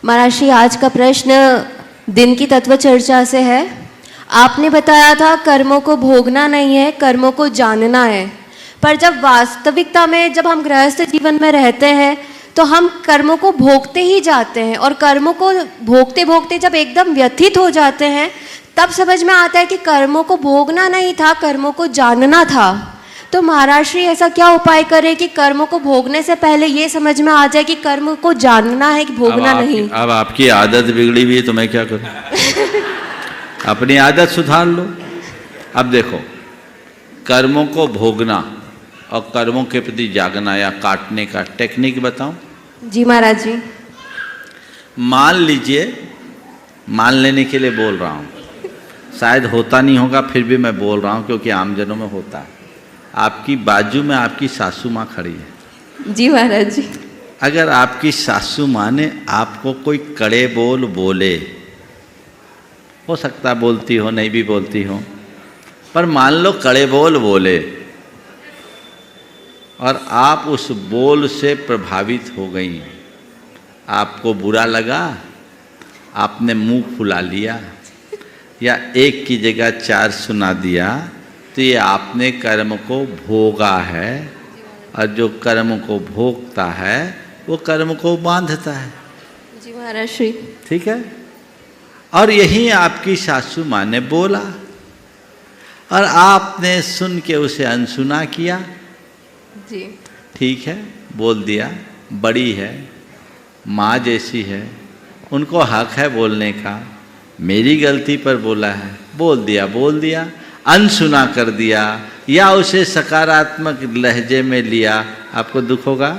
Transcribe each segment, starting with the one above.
महाराज, आज का प्रश्न दिन की तत्व चर्चा से है। आपने बताया था कर्मों को भोगना नहीं है, कर्मों को जानना है। पर जब वास्तविकता में जब हम गृहस्थ जीवन में रहते हैं तो हम कर्मों को भोगते ही जाते हैं, और कर्मों को भोगते भोगते जब एकदम व्यथित हो जाते हैं तब समझ में आता है कि कर्मों को भोगना नहीं था, कर्मों को जानना था। तो महाराज श्री ऐसा क्या उपाय करें कि कर्मों को भोगने से पहले ये समझ में आ जाए कि कर्म को जानना है कि भोगना नहीं। अब आपकी आदत बिगड़ी हुई है तो मैं क्या करूं? अपनी आदत सुधार लो। अब देखो, कर्मों को भोगना और कर्मों के प्रति जागना या काटने का टेक्निक बताऊं? जी महाराज जी। मान लीजिए, मान लेने के लिए बोल रहा हूं, शायद होता नहीं होगा, फिर भी मैं बोल रहा हूं क्योंकि आमजनों में होता है। आपकी बाजू में आपकी सासू माँ खड़ी है। जी महाराज जी। अगर आपकी सासू माँ ने आपको कोई कड़े बोल बोले, हो सकता बोलती हो, नहीं भी बोलती हो, पर मान लो कड़े बोल बोले और आप उस बोल से प्रभावित हो गई, आपको बुरा लगा, आपने मुंह फुला लिया या एक की जगह चार सुना दिया, तो ये आपने कर्म को भोगा है, और जो कर्म को भोगता है वो कर्म को बांधता है। जी महाराज श्री। ठीक है। और यही आपकी सासू माँ ने बोला और आपने सुन के उसे अनसुना किया। जी ठीक है, बोल दिया, बड़ी है, माँ जैसी है, उनको हक है बोलने का, मेरी गलती पर बोला है, बोल दिया, अनसुना कर दिया या उसे सकारात्मक लहजे में लिया, आपको दुख होगा?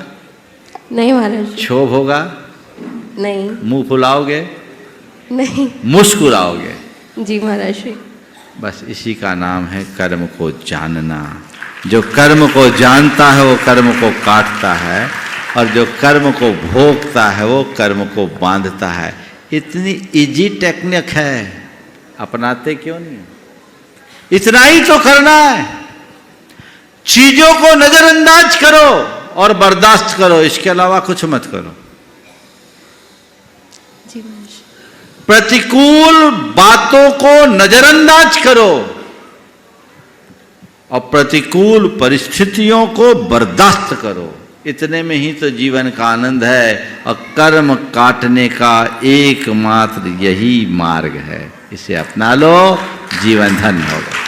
नहीं महाराज। क्षोभ होगा? नहीं। मुंह फुलाओगे? नहीं। मुस्कुराओगे? जी महाराज श्री। बस इसी का नाम है कर्म को जानना। जो कर्म को जानता है वो कर्म को काटता है, और जो कर्म को भोगता है वो कर्म को बांधता है। इतनी इजी टेक्निक है, अपनाते क्यों नहीं? इतना ही तो करना है। चीजों को नजरअंदाज करो और बर्दाश्त करो, इसके अलावा कुछ मत करो। जी। प्रतिकूल बातों को नजरअंदाज करो और प्रतिकूल परिस्थितियों को बर्दाश्त करो। इतने में ही तो जीवन का आनंद है, और कर्म काटने का एकमात्र यही मार्ग है। इसे अपना लो, जीवन धन्य होगा।